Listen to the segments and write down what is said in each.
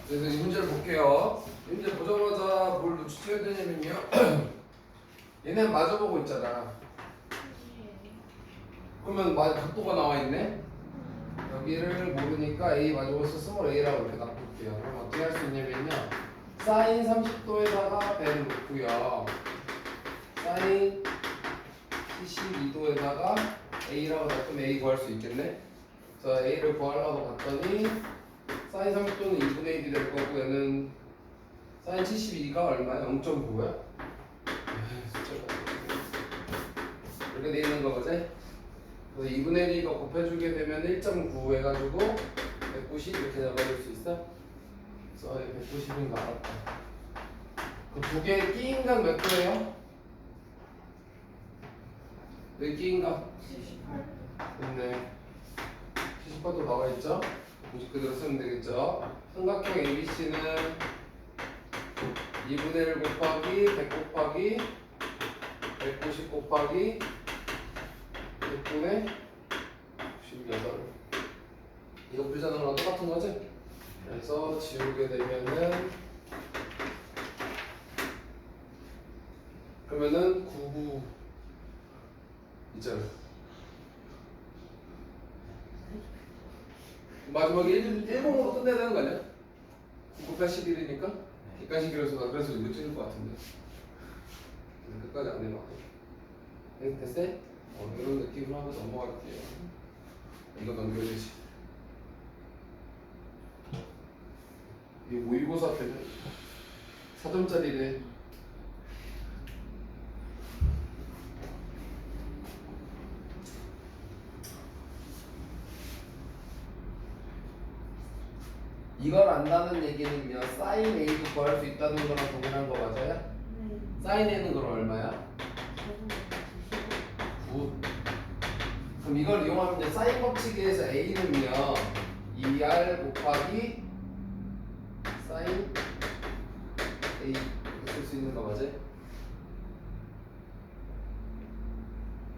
그래서 이 문제를 볼게요. 이 문제 보자마자 뭘 눈치채야 되냐면요. 얘네 마주보고 있잖아. 그러면 각도가 나와 있네. 여기를 모르니까 A 마주보고 있으면 A라고 이렇게 놔둘게요. 그럼 어떻게 할 수 있냐면요. 사인 30도에다가 100 놓고요. 사인 72도에다가 A라고 놔두면 A 구할 수 있겠네. 자, A를 구하려고 봤더니 사인 30도는 2분의 1이 될 거고 얘는 사인 72가 얼마야? 0.9야? 이렇게 돼 있는 거 그지? 그래서 2분의 1이 곱해주게 되면 1.9 해가지고 190 이렇게 잡아줄 수 있어? 그래서 190인 거 알았다. 그 두 개의 끼인 건 몇 도예요? 몇 끼인 거? 78. 됐네. 78도 나와 있죠? 공식 그대로 쓰면 되겠죠? 삼각형 ABC는 2분의 1 곱하기 100 곱하기 190 곱하기 100분의 98 이거 불자는 거랑 똑같은 거지? 그래서 지우게 되면은 그러면은 99 있잖아. 마지막에 1번으로 끝내야 되는 거 아니야? 9 곱하기 11이니까 객관식이라서 나 그래서 이거 찍을 것 같은데 끝까지 안 내면 안 돼. 됐어? 이런 느낌으로 하고 넘어갈게요. 이거 넘겨야 되지. 이 모의고사 앞에는 4점짜리래. 이걸 안다는 얘기는요, 사인 A도 구할 수 있다는 거랑 동일한 거 맞아요? 네. 사인 A는 그럼 얼마야? 9. 그럼 이걸 이용하면 이제 사인 법칙에서 A는요 2R 곱하기 사인 A 이렇게 쓸 수 있는 거 맞아요?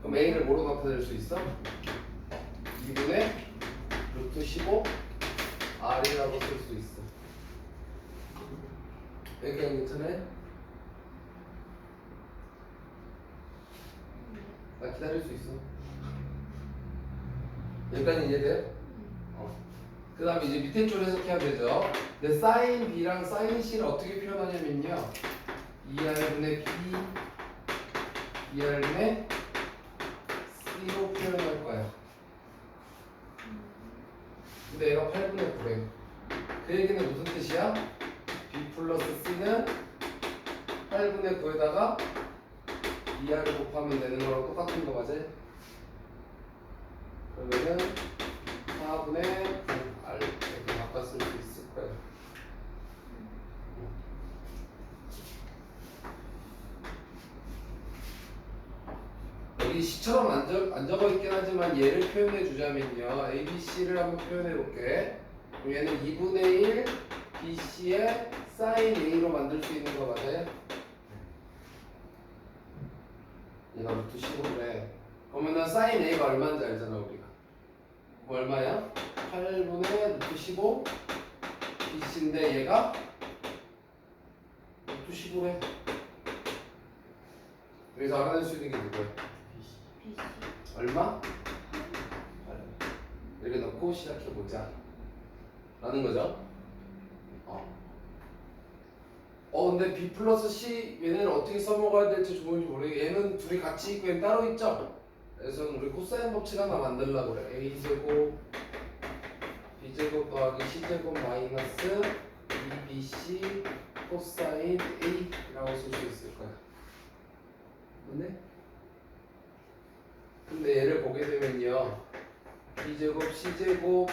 그럼 A를 뭐로 나타낼 수 있어? 2분의 루트 15 R이라고 쓸 수 있어. 여기까지 괜찮아요? 나 기다릴 수 있어. 여기까지 이해돼요? 그 다음에 이제 밑에 줄 해석해야 되죠. 근데 사인 B랑 사인 C를 어떻게 표현하냐면요 2R분의 B 2R분의 C로 표현할 거야. 근데 얘가 8분의 9래. 그 얘기는 무슨 뜻이야? B 플러스 C는 8분의 9에다가 2R을 곱하면 되는 거랑 똑같은 거 맞아요? 그러면은 4분의 9R 이렇게 바꿔 쓸 수 있을 거예요. 여기 시처럼 안 적어 있긴 하지만 얘를 표현해 주자면요 ABC를 한번 표현해 볼게. 그럼 얘는 2분의 1 BC의 사인 A로 만들 수 있는 거 맞아요? 얘가 루트 15그래. 그러면은 사인 A가 얼마인지 알잖아 우리가. 그럼 얼마야? 8분의 루트 15 BC인데 얘가 루트 15래. 여기서 알아낼 수 있는 게 누구야? BC. 얼마? 8. 이렇게 넣고 시작해보자 라는 거죠. 근데 B 플러스 C 얘네는 어떻게 써먹어야 될지 좋은지 모르겠. 얘는 둘이 같이 있고 얘는 따로 있죠. 그래서 우리 코사인 법칙 하나 만들려고 그래. A제곱 B제곱 더하기 C제곱 마이너스 2BC 코사인 A라고 쓸 수 있을 거야. 맞네? 근데 얘를 보게 되면요 B제곱 C제곱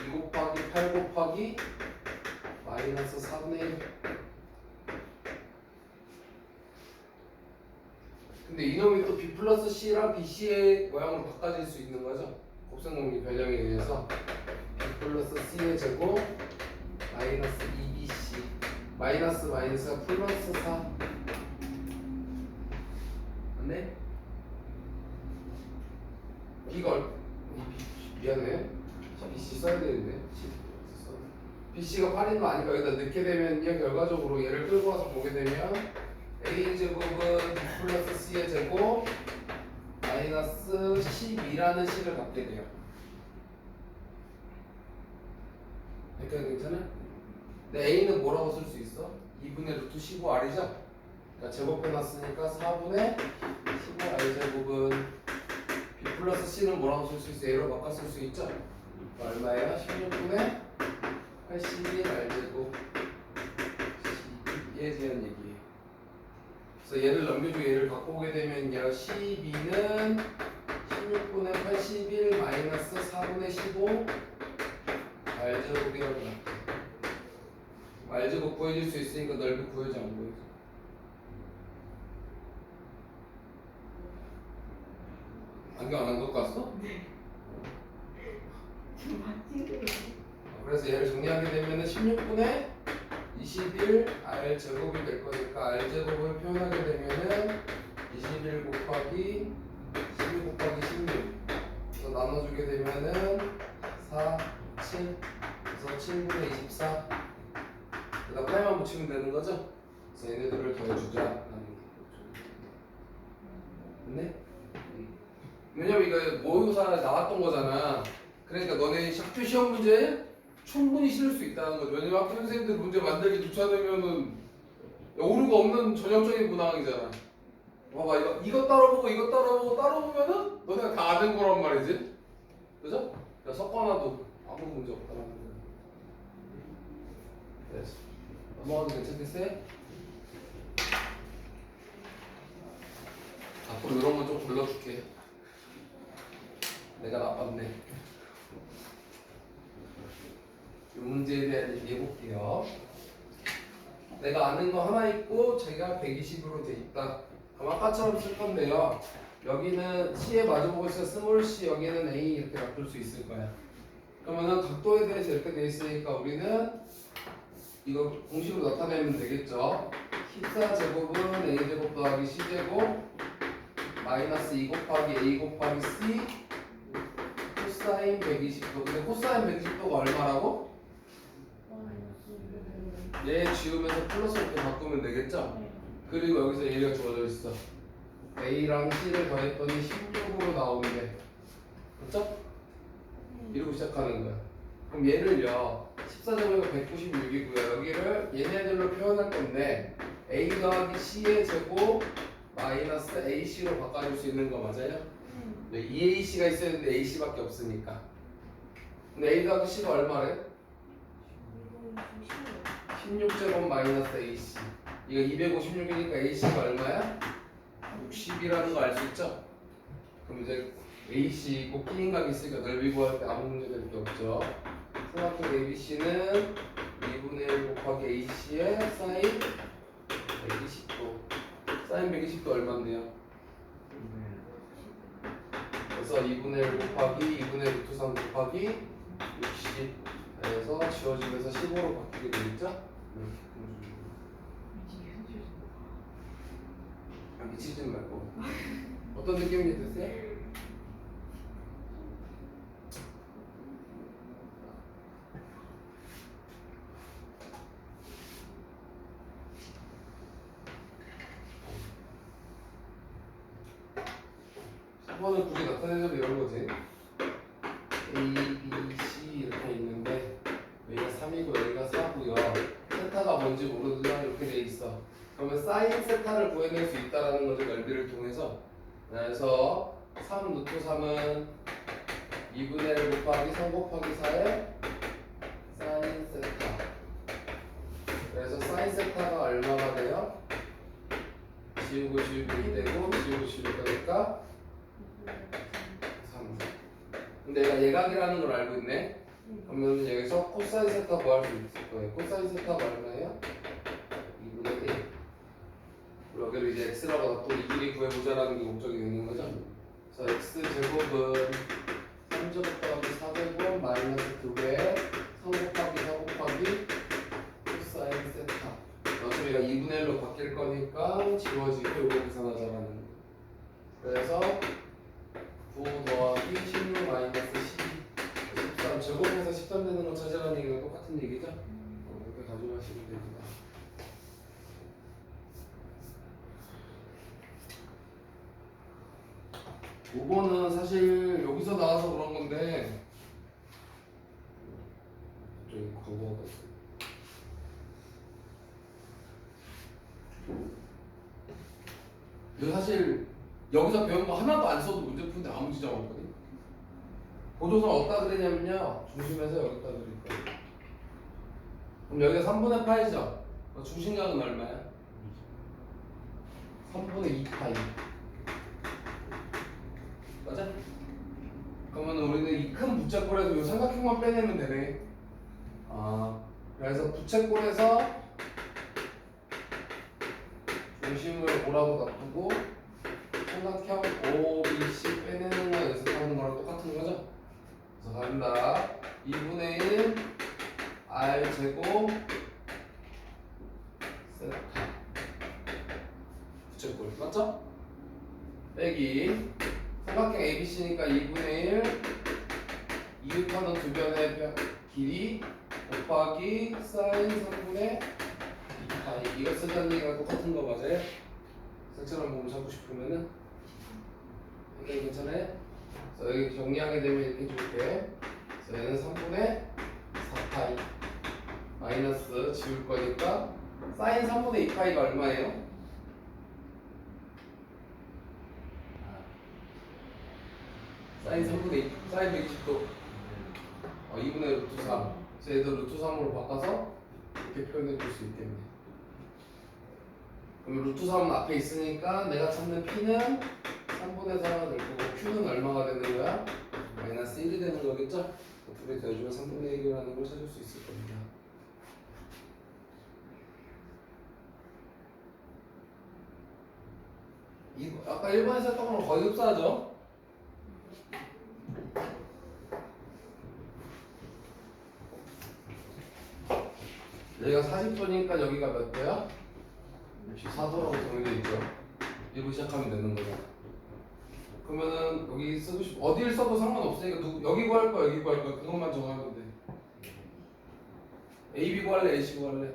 2 곱하기 8 곱하기 마이너스 4분의 1. 근데 이놈이 또 B 플러스 C랑 BC의 모양으로 바꿔질 수 있는 거죠. 곱셈공리 변형에 의해서 B 플러스 C의 제곱 마이너스 2BC 마이너스 마이너스가 플러스 4. 맞네? B가 미안해. BC 써야 되는데 C 써야 돼. BC가 8인 거 아니까 여기다 넣게 되면요 결과적으로 얘를 끌고 와서 보게 되면 A제곱은 B 플러스 C의 제곱 마이너스 12라는 식을 갖게 돼요. 이렇게 괜찮아? 근데 A는 뭐라고 쓸 수 있어? 2분의 루트 15R이죠? 그러니까 제곱해놨으니까 4분의 15R제곱은 B 플러스 C는 뭐라고 쓸 수 있어? A로 바꿔 쓸 수 있죠? 얼마예요? 16분의 81R제곱 얘에 대한 얘기예요. 그래서 얘를 넘겨주고 얘를 갖고 오게 되면요 12는 16분의 81 마이너스 4분의 15 R제곱이라고 나와요. R제곱 구해줄 수 있으니까 넓이 구해줘 안 구해줘? 안경 안 갖고 왔어? 네. 좀 맞지? 그래서 얘를 정리하게 되면은 16분의 21 R 제곱이 될 거니까 R 제곱을 표현하게 되면은 21 곱하기 12 곱하기 16 그래서 나눠주게 되면은 4, 7 그래서 7분의 24 그다음 파이만 붙이면 되는 거죠? 그래서 얘네들을 더해주자 됐네? 왜냐면 이거 모의고사 나왔던 거잖아. 그러니까 너네 학교 시험 문제에 충분히 실을 수 있다는 거죠. 왜냐면 학교 선생님들 문제 만들기 귀찮으면은 오류가 없는 전형적인 문항이잖아. 봐봐 이거 따라보고 이거 따라보면은 너네가 다 아는 거란 말이지. 그죠? 그러니까 섞어놔도 아무 문제 없다는 거야. 그래서 넘어가도 괜찮겠어요? 앞으로 이런 건 좀 불러줄게. 내가 나빴네. 이 문제에 대한 얘기 해볼게요. 내가 아는 거 하나 있고 제가 120으로 돼 있다. 그럼 아까처럼 쓸 건데요. 여기는 C에 마주보고 있어 스몰 C, 여기는 A 이렇게 바꿀 수 있을 거야. 그러면은 각도에 대해서 이렇게 돼 있으니까 우리는 이거 공식으로 나타내면 되겠죠. 14제곱은 A제곱 더하기 C제곱 마이너스 2 곱하기 A 곱하기 C 코사인 120도. 근데 코사인 120도가 얼마라고? 얘 지우면서 플러스 이렇게 바꾸면 되겠죠? 그리고 여기서 얘가 주어져 있어. A랑 C를 더했더니 16으로 나오는데 그렇죠? 이러고 시작하는 거야. 그럼 얘를요 14제곱이니까 196이고요. 여기를 얘네들로 표현할 건데 A 더하기 C의 제곱 마이너스 AC로 바꿔줄 수 있는 거 맞아요? 2AC가 있어야 되는데 AC밖에 없으니까. 근데 A 더하기 C가 얼마래? 16제곱 마이너스 AC. 이거 256이니까 AC가 얼마야? 60이라는 거 알 수 있죠? 그럼 이제 AC 꼭 끼인각이 있으니까 넓이 구할 때 아무 문제 될 게 없죠. 삼각형 ABC는 2분의 1 곱하기 AC의 사인 120도. 사인 120도 얼마인데요? 그래서 2분의 1 곱하기 2분의 루트 3 곱하기 60에서 지워지면서 15로 바뀌게 되겠죠? 미치지 말고 어떤 느낌이 드세요? 4번은 굳이 나타내줘도 이런 거지. A, B, C 이렇게 있는데 여기가 3이고 여기가 4고요. 세타가 뭔지 모르지만 이렇게 돼 있어. 그러면 사인 세타를 구해낼 수 있다는 거죠. 넓이를 통해서. 그래서 3 루트 3은 2분의 1 곱하기 3 곱하기 4의 사인 세타. 그래서 사인 세타가 얼마가 돼요? 지우고 지우고 2되고 지우고 지우고 되니까 3. 근데 얘가 예각이라는 걸 알고 있네. 그러면 여기서 코사인 세타 구할 수 있을 거예요. 코사인 세타가 얼마예요? 2분의 1. 여기를 이제 x라고 놔두고 이 길이 구해보자라는 게 목적이 되는 거죠. 그래서 x제곱은 3제곱 더하기 4제곱 마이너스 2배 3 곱하기 4 곱하기 코사인 세타. 어차피 얘가 2분의 1로 바뀔 거니까 지워지고 이거 계산하자라는 거. 그래서 9 더하기 16 마이너스 12 13 제곱해서 14 13되는 거 찾으라는 얘기가 똑같은 얘기죠? 이렇게 가져가시면 됩니다. 5번은 사실 여기서 나와서 그런 건데 좀 광고가 있어요. 근데 사실 여기서 배운 거 하나도 안 써도 문제 푸는데 아무 지장 없거든. 보조선 어디다 그리냐면요, 중심에서 여기다 그릴 거예요. 그럼 여기가 3분의 파이죠? 중심각은 얼마야? 3분의 2파이. 맞아? 그러면 우리는 이 큰 부채꼴에서 이 삼각형만 빼내면 되네. 그래서 부채꼴에서 중심을 O라고 놔두고 삼각형 OBC 빼내는 거 연습하는 거랑 똑같은 거죠? 그래서 간다. 2분의 1 R 제곱 세타 부채꼴 맞죠? 빼기 삼각형 ABC니까 2분의 1 이웃하는 두 변의 길이 곱하기 사인 3분의 2파이. 이거 쓰자는 얘기가 똑같은 거 맞아요? 색칠한 부분 찾고 싶으면은 이게 괜찮아요? 그래서 여기 정리하게 되면 이렇게 줄게. 그래서 얘는 3분의 4파이 마이너스 지울 거니까 사인 3분의 2파이가 얼마예요? 사인 3분의 2, 사인 120도 2분의 루트 3. 그래서 얘도 루트 3으로 바꿔서 이렇게 표현해 줄 수 있겠네. 그럼 루트 3은 앞에 있으니까 내가 찾는 P는 3분의 4가 될 거고 Q는 얼마가 되는 거야? 마이너스 1이 되는 거겠죠? 둘이 더해주면 3분의 1이라는 걸 찾을 수 있을 겁니다. 아까 1번에서 했던 거랑 거의 흡사하죠? 여기가 40도니까 여기가 몇 도야? 64도라고 정해져 있죠. 1부 시작하면 되는 거죠. 그러면은 여기 쓰고 어디를 써도 상관없으니까 여기 구할 거야, 여기 구할 거야. 그것만 정하면 돼. AB 구할래, AC 구할래?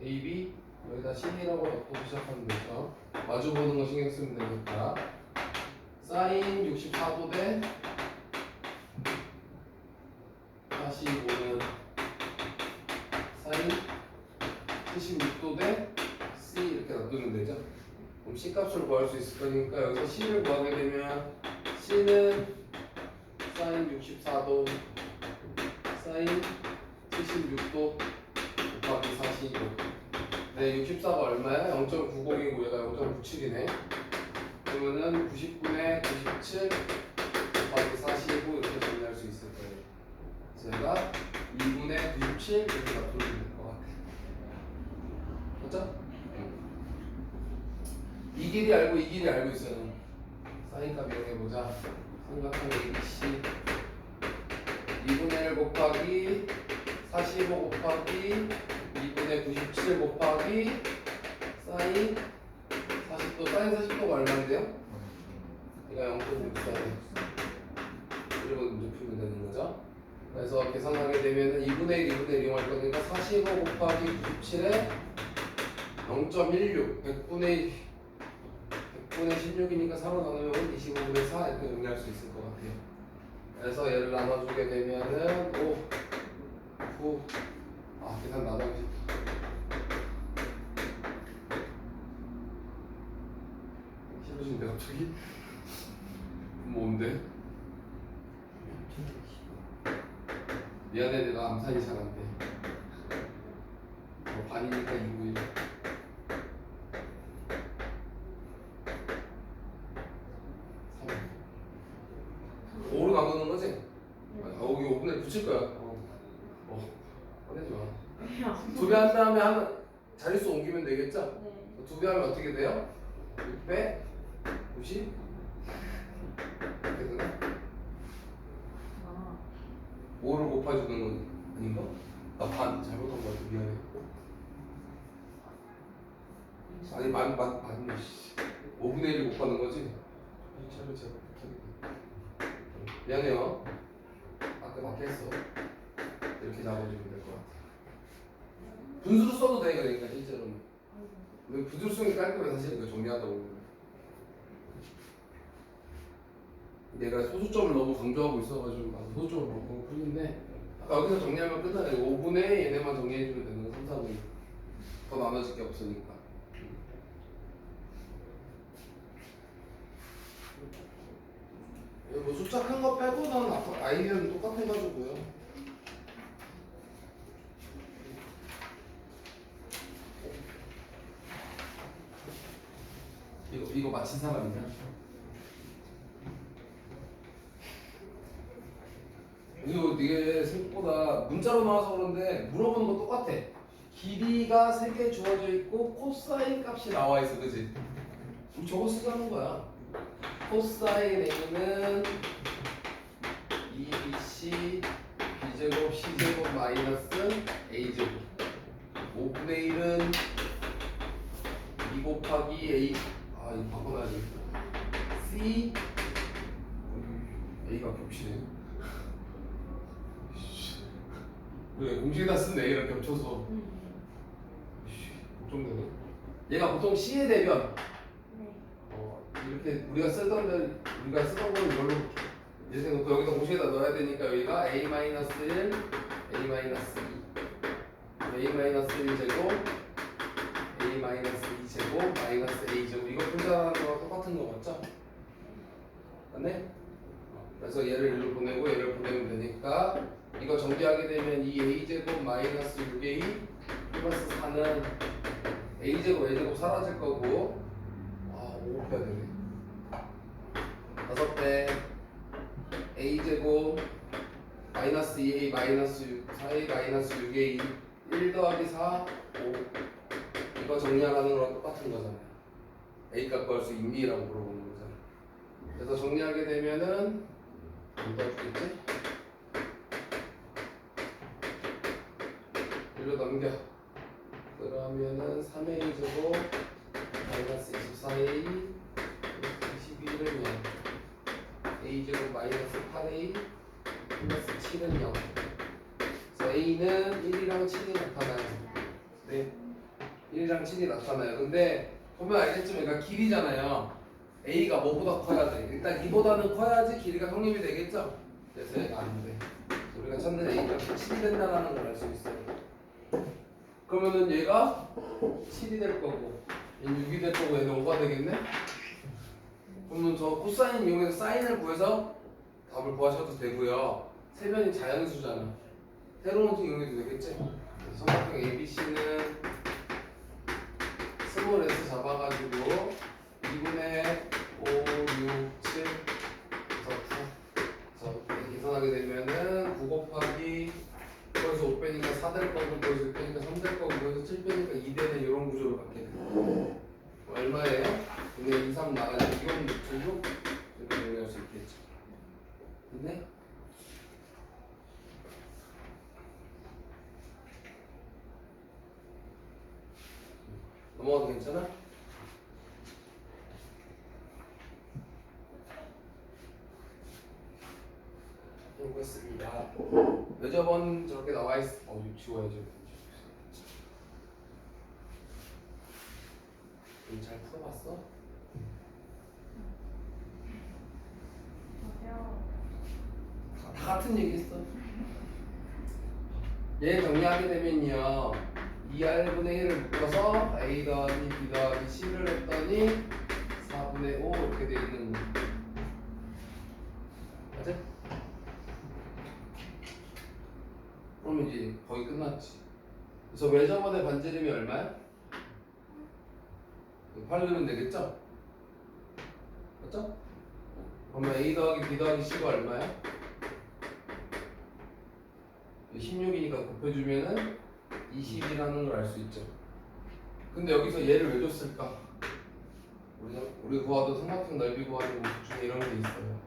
AB 여기다 C라고 넣고 시작하면 되죠. 마주 보는 거 신경 쓰면 되니까. 사인 64도 대 45는 사인 76도 대 C 이렇게 놔두면 되죠. 그럼 C 값을 구할 수 있을 거니까 여기서 C를 구하게 되면 C는 사인 64도 사인 76도 곱하기 45. 네, 64가 얼마야? 0.90이고 얘가 0.97이네. 그러면은 99의 97 곱하기 45 이렇게 정리할 수 있을 거예요. 그래서 얘가 2분의 97 이렇게 놔두면 될 것 같아. 맞죠? 이 길이 알고 이 길이 알고 있어요. 사인값 이용해보자. 삼각형 ABC 2분의 1 곱하기 45 곱하기 2분의 97 곱하기 사인 40도. 사인 40도가 얼마인데요? 얘가 0.64네. 이러고 문제 풀면 되는 거죠. 그래서 계산하게 되면 2분의 1, 2분의 1 이용할 거니까 45 곱하기 97에 0.16 100분의 16이니까 4로 나누면 25분의 4 이렇게 정리할 수 있을 것 같아요. 그래서 얘를 나눠주게 되면은 5, 9, 계산 나누기 쉽다. 싫어진데 갑자기? 뭔데? 미안해, 내가 암산이 잘 안 돼. 반이니까 2분의 1. 5로 나누는 거지? 여기 5분의 붙일 거야. 꺼내지 마. 2배 한 다음에 자릿수 옮기면 되겠죠? 네. 2배 하면 어떻게 돼요? 6배 90 이렇게 되나? 5를 곱해주는 건 아닌가? 나 반 잘못한 거 같아. 미안해. 아니 맞네. 5분의 1을 곱하는 거지? 차를 제가 못하겠네. 미안해요. 아까 맞게 했어. 이렇게 잡아주면 될 것 같아. 분수로 써도 돼. 그러니까 실제로는 왜 분수로 쓰는 게 깔끔해. 사실 이거 정리하다 보면 내가 소수점을 너무 강조하고 있어가지고 나도 소수점을 바꾸고 풀린데 아까 여기서 정리하면 끝나네. 5분의 얘네만 정리해주면 되는 거 3, 4분 더 나눠질 게 없으니까. 뭐 숫자 큰 거 빼고는 아이디어는 똑같아가지고요. 이거 맞힌 사람 있냐? 이게 생각보다 문자로 나와서 그런데 물어보는 거 똑같아. 길이가 3개 주어져 있고 코사인 값이 나와 있어, 그지? 그럼 저거 쓰자는 거야. 코사인 A는 2bc b제곱 c제곱 마이너스 a제곱 5분의 1은 2 곱하기 a 이거 바꿔놔야지. c a가 겹치네. 왜 공식에다 쓴 a랑 겹쳐서 걱정되네. 얘가 보통 c에 대면 이렇게 우리가 쓰던 건 이걸로 이렇게 놓고 여기다 공식에다 넣어야 되니까 여기가 a-1, a-2, a-1제곱, a-2제곱, 마이너스 a제곱 이거 분자하는 거랑 똑같은 거 맞죠? 맞네? 그래서 얘를 일로 보내고 얘를 보내면 되니까 이거 정리하게 되면 이 a제곱 마이너스 6a 플러스 4는 a제곱 a제곱 사라질 거고 5 곱해야 되네. 5배 a제곱 마이너스 2a 마이너스 4a 마이너스 6a 1 더하기 4 5 이거 정리하라는 거랑 똑같은 거잖아요. a 값 구할 수 있니? 라고 물어보는 거잖아요. 그래서 정리하게 되면은 뭐가 있겠지? 1로 넘겨. 그러면은 3a 제곱 마이너스 24a 21은 0 a제곱 마이너스 8a 플러스 7은 0 그래서 a는 1이랑 7이 나타나요. 네, 1이랑 7이 나타나요. 근데 보면 알겠지만 그러니까 길이잖아요. a가 뭐보다 커야 돼? 일단 2보다는 커야지 길이가 성립이 되겠죠? 그래서 얘가 안 돼. 우리가 찾는 a가 7이 된다는 걸 알 수 있어요. 그러면은 얘가 7이 될 거고 얘는 6이 될 거고 얘는 5가 되겠네? 그러면 저 코사인 이용해서 사인을 구해서 답을 구하셔도 되고요. 세변이 자연수잖아. 새로운 식 이용해도 되겠지? 삼각형 ABC는 스몰 s 잡아가지고 2분의 5, 6, 7 그래서 9 계산하게 되면은 9 곱하기 거기서 5 빼니까 4 될 거고 거기서 6 빼니까 3 될 거고 거기서 7 빼니까 2 되는 이런 구조로 갖게 돼요. 얼마예요? 근데 2, 3 나가니까 이건 6, 이렇게 정리할 수 있겠죠. 됐네? 넘어가도 괜찮아? 해보겠습니다. 여러 번 저렇게 나와 있어. 이거 지워야죠. 잘 풀어봤어? 다 같은 얘기 했어. 얘 정리하게 되면요 2r분의 1을 묶어서 a 더하기 b 더하기 c를 했더니 4분의 5 이렇게 돼 있는 거 맞아? 그러면 이제 거의 끝났지. 그래서 외접원의 반지름이 얼마야? 8 넣으면 되겠죠? 맞죠? 그러면 a 더하기 b 더하기 c가 얼마야? 16이니까 곱해주면은 20이라는 걸 알 수 있죠. 근데 여기서 얘를 왜 줬을까? 우리 구하던 삼각형 넓이 구하는 공식 중에 이런 게 있어요.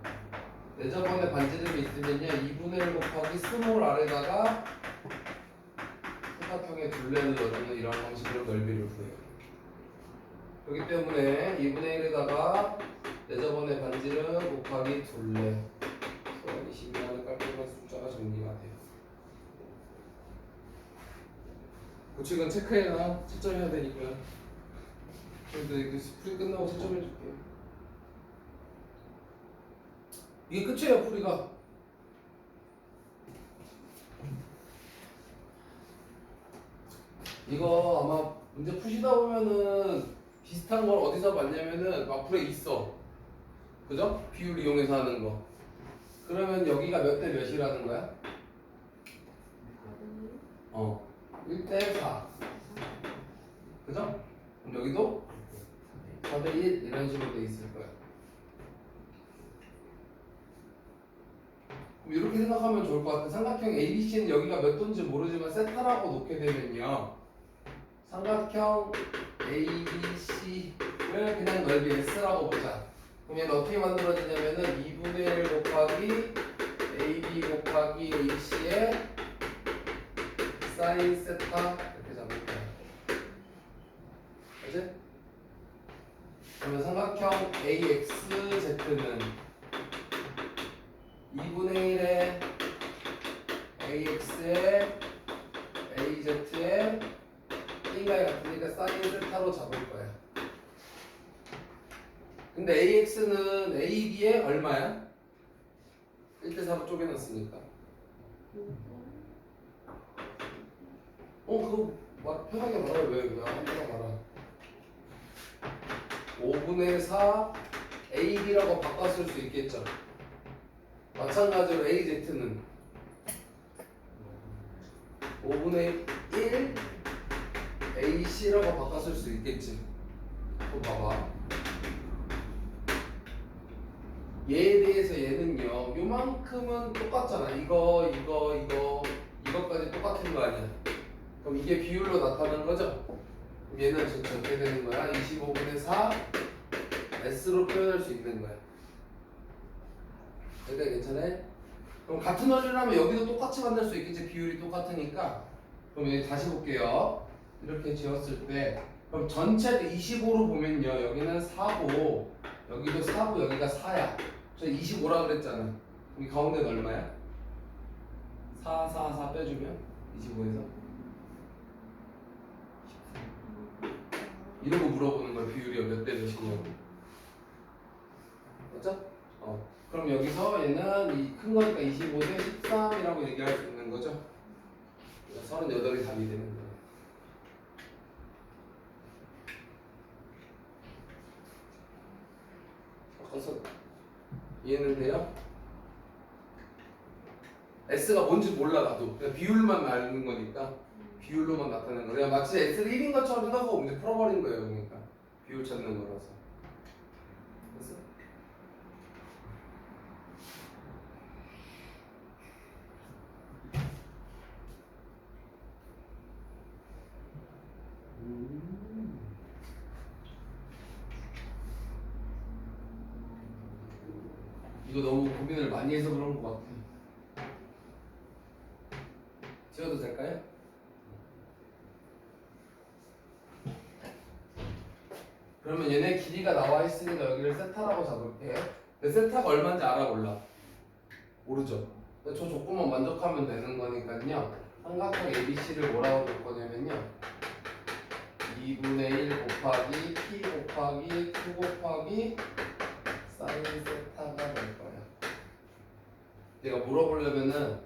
내저번에 반지름이 있으면요 2분의 1 곱하기 스몰 r에다가 삼각형의 둘레를 넣는 이런 방식으로 넓이를 구해요. 그렇기 때문에 2분의 1에다가 내저번의 반지름 곱하기 둘레 20이라는 깔끔한 숫자가 정리가 돼요. 고치건 체크해놔. 채점해야 되니까. 그래도 이거 풀이 끝나고 채점해줄게. 이게 끝이에요, 풀이가. 이거 아마 문제 푸시다 보면은 비슷한 걸 어디서 봤냐면은 마플에 있어. 그죠? 비율 이용해서 하는 거. 그러면 여기가 몇 대 몇이라는 거야? 1대 4. 그죠? 그럼 여기도 4대 1 이런 식으로 돼 있을 거야. 그럼 이렇게 생각하면 좋을 것 같아. 삼각형 ABC는 여기가 몇 도인지 모르지만 세타라고 놓게 되면요. 삼각형 ABC를 그냥 넓이 S라고 보자. 그럼 얘는 어떻게 만들어지냐면은 2분의 1 곱하기 AB 곱하기 AC의 사인 세타 이렇게 잡을 거야. 그치? 그러면 삼각형 AXZ는 2분의 1의 AX의 AZ의 A가 같으니까 사인 세타로 잡을 거야. 근데 AX는 AB에 얼마야? 1대 4로 쪼개놨으니까. 그거 편하게 말아. 왜 한번만 말아. 5분의 4 AB라고 바꿨을 수 있겠죠. 마찬가지로 AZ는 5분의 1 AC라고 바꿨을 수 있겠지. 그럼 봐봐. 얘에 대해서 얘는요, 요만큼은 똑같잖아. 이거까지 똑같은 거 아니야. 그럼 이게 비율로 나타나는 거죠? 그럼 얘는 전체 어떻게 되는 거야? 25분의 4 S로 표현할 수 있는 거야. 여기가 괜찮아? 그럼 같은 원리를 하면 여기도 똑같이 만들 수 있겠지. 비율이 똑같으니까. 그럼 여기 다시 볼게요. 이렇게 지었을 때 그럼 전체를 25로 보면요, 여기는 4고 여기도 4고 여기가 4야. 저 25라 그랬잖아. 여기 가운데는 얼마야? 4, 4, 4 빼주면 25에서 이런 거 물어보는 거야. 비율이 몇 대 몇이냐고. 맞죠? 그럼 여기서 얘는 이 큰 거니까 25대 13이라고 얘기할 수 있는 거죠. 38이 답이 되는 거예요. 바꿔서 이해는 돼요? S가 뭔지 몰라 나도. 그냥 비율만 알는 거니까 비율로만 나타내는 거야. 마치 S를 1인 것처럼 생각하고 문제 풀어버린 거예요. 그러니까 비율 찾는 거라서. 됐어? 이거 너무 고민을 많이 해서 그런 것 같아. 지워도 될까요? 그러면 얘네 길이가 나와 있으니까 여기를 세타라고 잡을게요. 근데 세타가 얼마인지 알아 몰라? 모르죠. 근데 저 조건만 만족하면 되는 거니까요. 삼각형 ABC를 뭐라고 줄 거냐면요. 2분의 1 곱하기 P 곱하기 Q 곱하기 사인 세타가 될 거야. 내가 물어보려면은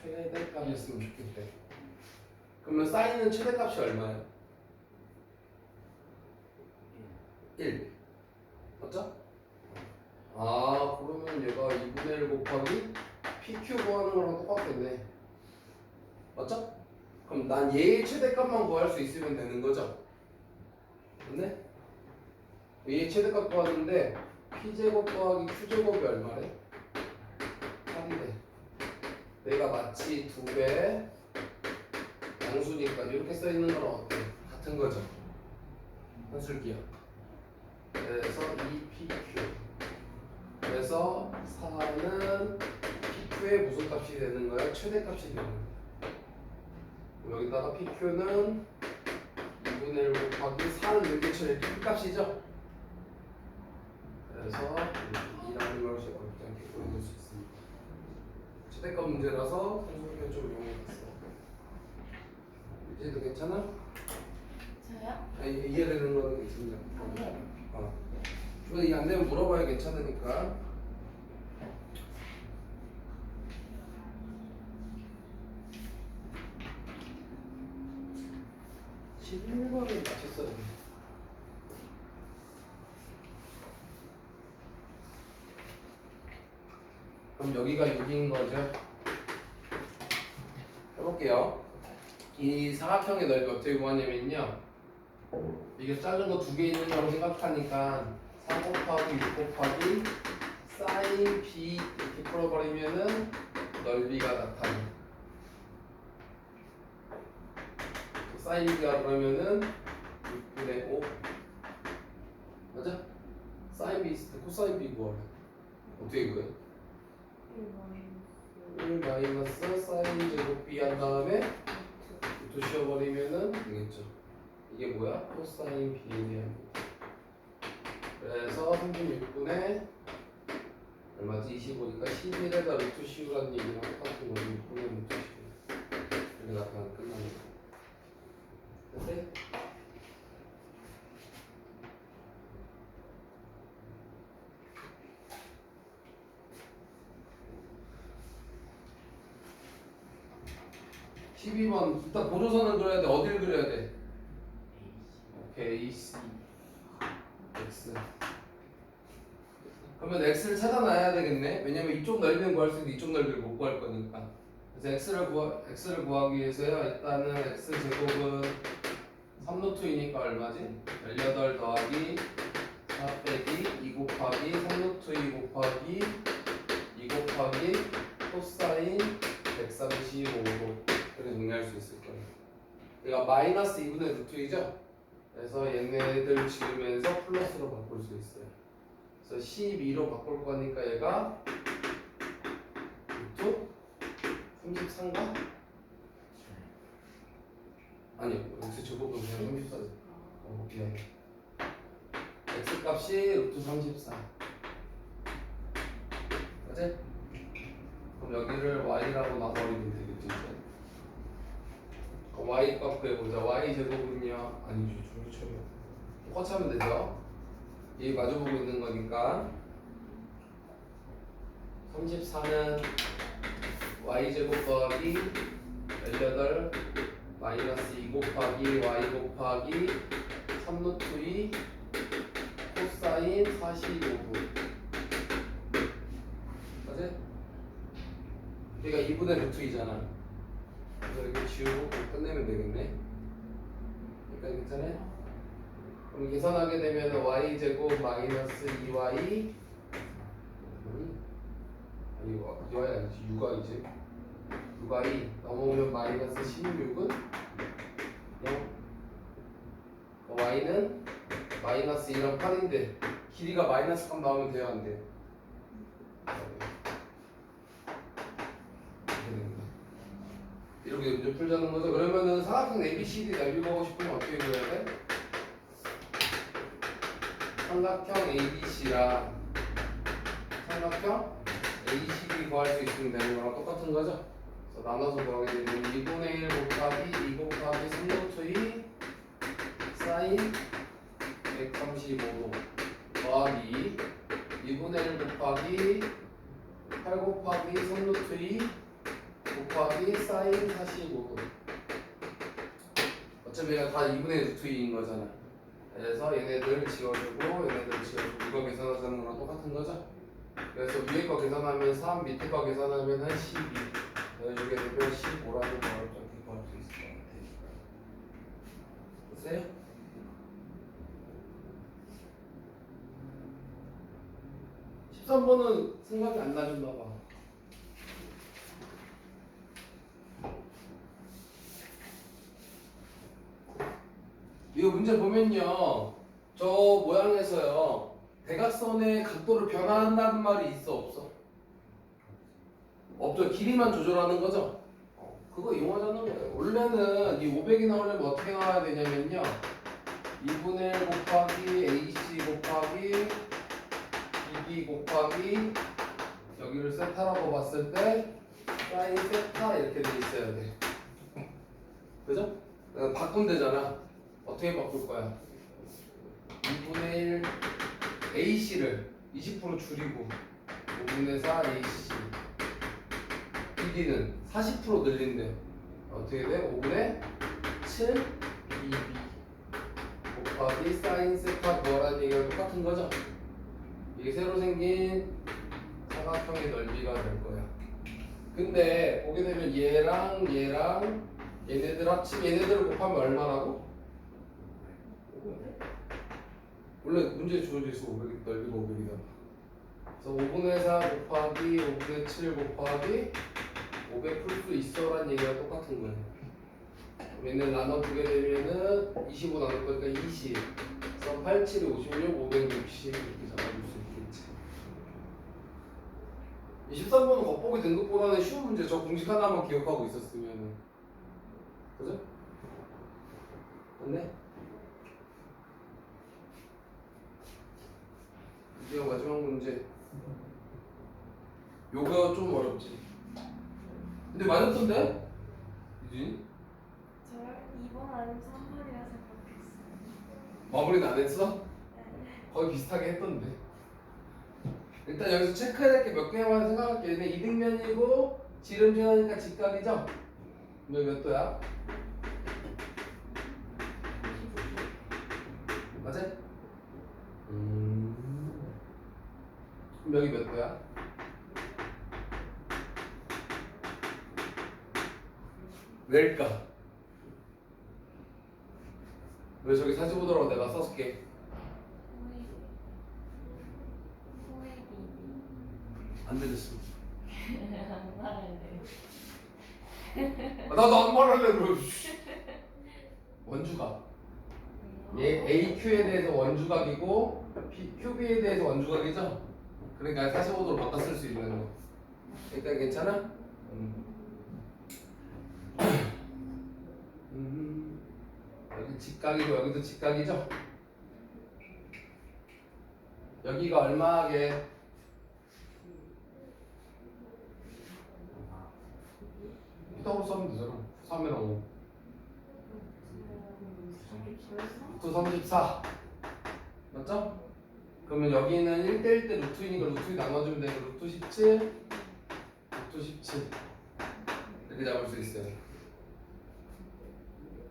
최대값이었으면 좋겠대. 그러면 사인은 최대값이 얼마야? 1. 맞죠? 그러면 얘가 2분의 1 곱하기 PQ 구하는 거랑 똑같겠네. 맞죠? 그럼 난 얘의 최대값만 구할 수 있으면 되는 거죠? 맞네? 얘의 최대값 구하는데 P제곱 더하기 Q제곱이 얼마래? 3대. 내가 마치 2배 양수니까 이렇게 써있는 거랑 어때? 같은 거죠? 한술기야. 그래서 2PQ. 그래서 4는 PQ의 무슨 값이 되는 거야? 최대값이 되는 거야. 여기다가 PQ는 2분의 1 곱하기 4는 일개천의 P값이죠? 그래서 2라는 걸 어렵지 않게 보여줄 수 있습니다. 최대값 문제라서 한술기를 좀 이용해봤어. 이제도 괜찮아. 괜찮아? 저요? 아니, 이해되는 거는 괜찮냐? 네. 근데 이게 안 되면 물어봐야 괜찮으니까. (11번을) 맞췄어요. 그럼 여기가 6인 거죠? 해볼게요. 이 사각형의 넓이 어떻게 구하냐면요, 이게 작은 거 두 개 있는 거라고 생각하니까 4 곱하기 6 곱하기 사인 b 이렇게 풀어버리면은 넓이가 나타나. 사인 b가 그러면은 6분의 5 맞아? 사인 b 있을 때 코사인 b 구하래. 어떻게 구해? 1 마이너스 사인 제곱 b 한 다음에 또 씌워버리면은 되겠죠. 이게 뭐야? 코사인 b에 대한 거. 그래서 36분의 얼마지? 25니까 11에다 루트 씌우라는 얘기랑 똑같은 거지. 6분의 루트 씌우. 이렇게 나타나면 끝나는 거. 됐어요? (12번) 일단 보조선을 그려야 돼. 어딜 그려야 돼? 오케이, AC X. 그러면 X를 찾아놔야 되겠네. 왜냐면 이쪽 넓이는 구할 수 있는데 이쪽 넓이를 못 구할 거니까. 그래서 X를 구하기 위해서요, 일단은 X 제곱은 3루트이니까 얼마지? 18 더하기 4 빼기 2 곱하기 3루트 2 곱하기 2 곱하기 코사인 135로 그렇게 정리할 수 있을 거예요. 얘가 마이너스 2분의 루트이죠? 그래서 얘네들 지우면서 플러스로 바꿀 수 있어요. 그래서 12로 바꿀 거니까 얘가 루트 33가? 아니요, x 제곱은 그냥 34죠. 미안해. x 값이 루트 34. 맞지? 그럼 여기를 y라고 놔버리면 되겠지 이제. y 값 구해보자. y 제곱은요? 아니죠, 저기처럼 똑같이 하면 되죠. 이 마주보고 있는 거니까 34는 y 제곱 더하기 18 마이너스 2 곱하기 y 곱하기 3루트 2 코사인 45분. 맞지? 그러니까 2분의 루트 2잖아. 그래서 이렇게 지우고 끝내면 되겠네. 그러니까 괜찮아요? 그럼 계산하게 되면 y 제곱 마이너스 2y 아니 2y 아니지 6y지 6y 넘어오면 마이너스 16은 0. y는 마이너스 2랑 8인데 길이가 마이너스 값 나오면 돼요 안 돼? 이렇게 문제 풀자는 거죠. 그러면은 사각형 ABCD 넓이 보고 싶으면 어떻게 그려야 돼? 삼각형 ABC랑 삼각형 ACD 구할 수 있으면 되는 거랑 똑같은 거죠? 그래서 나눠서 구하게 되면 2분의 1 곱하기 2 곱하기 3루트 2 사인 135도 더하기 2분의 1 곱하기 8 곱하기 3루트 2 곱하기 사인 45도. 어차피 얘가 다 2분의 루트 2인 거잖아. 그래서 얘네들 지워주고 얘네들 지워주고 이거 계산하자는 거랑 똑같은 거죠? 그래서 위에 거 계산하면 3, 밑에 거 계산하면 한 12 내주게 되면 15라는 걸 이렇게 구할 수 있을 것 같아요. 보세요. (13번은) 생각이 안 나셨나 봐. 이거 문제 보면요, 저 모양에서요 대각선의 각도를 변화한다는 말이 있어 없어? 없죠. 길이만 조절하는 거죠. 그거 이용하자는 거예요. 원래는 이 500이 나오려면 어떻게 나와야 되냐면요, 2분의 1 곱하기 AC 곱하기 BB 곱하기 여기를 세타라고 봤을 때 사인 세타 이렇게 돼 있어야 돼. 그죠? 바꾸면 되잖아. 어떻게 바꿀 거야? 2분의 1 AC를 20% 줄이고 5분의 4 AC BD는 40% 늘린대. 어떻게 돼? 5분의 7 BB 곱하기 사인 세타 그거라는 얘기가 똑같은 거죠? 이게 새로 생긴 사각형의 넓이가 될 거야. 근데 보게 되면 얘랑 얘네들 합치면 얘네들을 곱하면 얼마라고? 원래 문제에 주어져 있어. 500, 넓이가 500이다. 그래서 5분의 4 곱하기 5분의 7 곱하기 500 풀 수 있어라는 얘기가 똑같은 거예요. 얘는 나눠보게 되면은 25 나눌 거니까 20. 그래서 8, 7, 56, 560 이렇게 잡아줄 수 있겠지. 23번은 겉보기 등급보다는 쉬운 문제. 저 공식 하나만 기억하고 있었으면은. 그죠? 맞네? 이제 마지막 문제. 요거 좀 어렵지. 근데 맞았던데? 그지? 저 2번 아니면 3번이라 생각했어요. 마무리는 안 했어? 네. 거의 비슷하게 했던데. 일단 여기서 체크해야 될 게 몇 개만 생각할게. 얘네 이등변이고 지름변하니까 직각이죠? 그럼 몇 도야? 맞아? 그럼 여기 몇 도야? 왜일까? 왜 저기 45도라고 내가 써줄게. 호흡이 안 들렸어. 안 말하네. 나도 안 말할래 그럼. 원주각. 얘 AQ에 대해서 원주각이고 QB에 대해서 원주각이죠? 그러니까 45도로 바꿔 쓸 수 있는 거. 일단 괜찮아? 여기 직각이고 여기도 직각이죠? 여기가 얼마하게? 피타고라 쓰면 되잖아. 3이랑 5. 2 34 맞죠? 그러면 여기는 1대1 때 루트이니까 루트 나눠주면 되고 루트 17 루트 17 이렇게 잡을 수 있어요.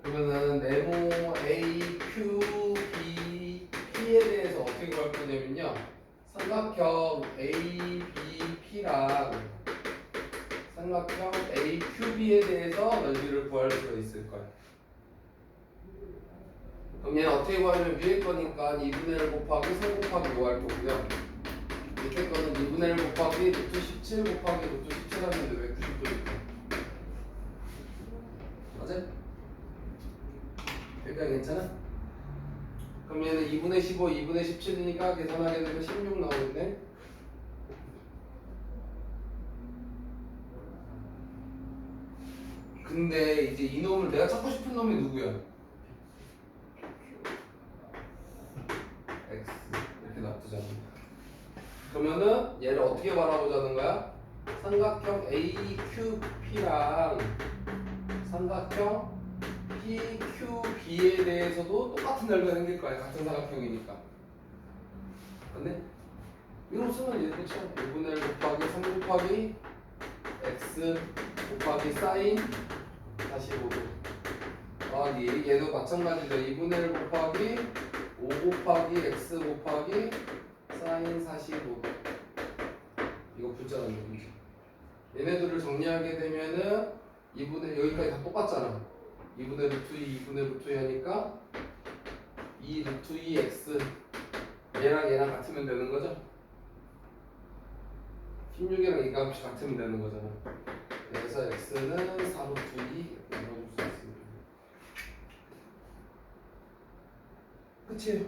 그러면은 네모 A, Q, B, P에 대해서 어떻게 구할 거냐면요, 삼각형 A, B, P랑 삼각형 A, Q, B에 대해서 넓이를 구할 수가 있을 거예요. 그럼 얘는 어떻게 구하냐면 위에 거니까 2분의 1 곱하기 3 곱하기 5 할 거고요. 밑에 거는 2분의 1 곱하기 루트 17 곱하기 루트 17 하면 왜 90도일까? 맞아? 여기까지 괜찮아? 그럼 얘는 2분의 15, 2분의 17이니까 계산하게 되면 16 나오는데, 근데 이제 이 놈을 내가 찾고 싶은 놈이 누구야? X 이렇게 놔두잖아. 그러면은 얘를 어떻게 바라보자는 거야? 삼각형 AQP랑 삼각형 PQB에 대해서도 똑같은 넓이가 생길 거야. 같은 삼각형이니까. 맞네? 이거 쓰면 얘 끝이야. 2분의 1 곱하기 3 곱하기 X 곱하기 사인 45도. 얘도 마찬가지죠. 2분의 1 곱하기 5 곱하기 X 곱하기 사인 45도. 이거 붙잖아, 문제. 얘네들을 정리하게 되면은 2분의 여기까지 다 똑같잖아. 2분의 루트 2, 2분의 루트 2 하니까 2 루트 2 X 얘랑 같으면 되는 거죠? 16이랑 이 값이 같으면 되는 거잖아. 그래서 X는 4 루트 2 이렇게 넣어줄 수 있습니다. 끝이에요.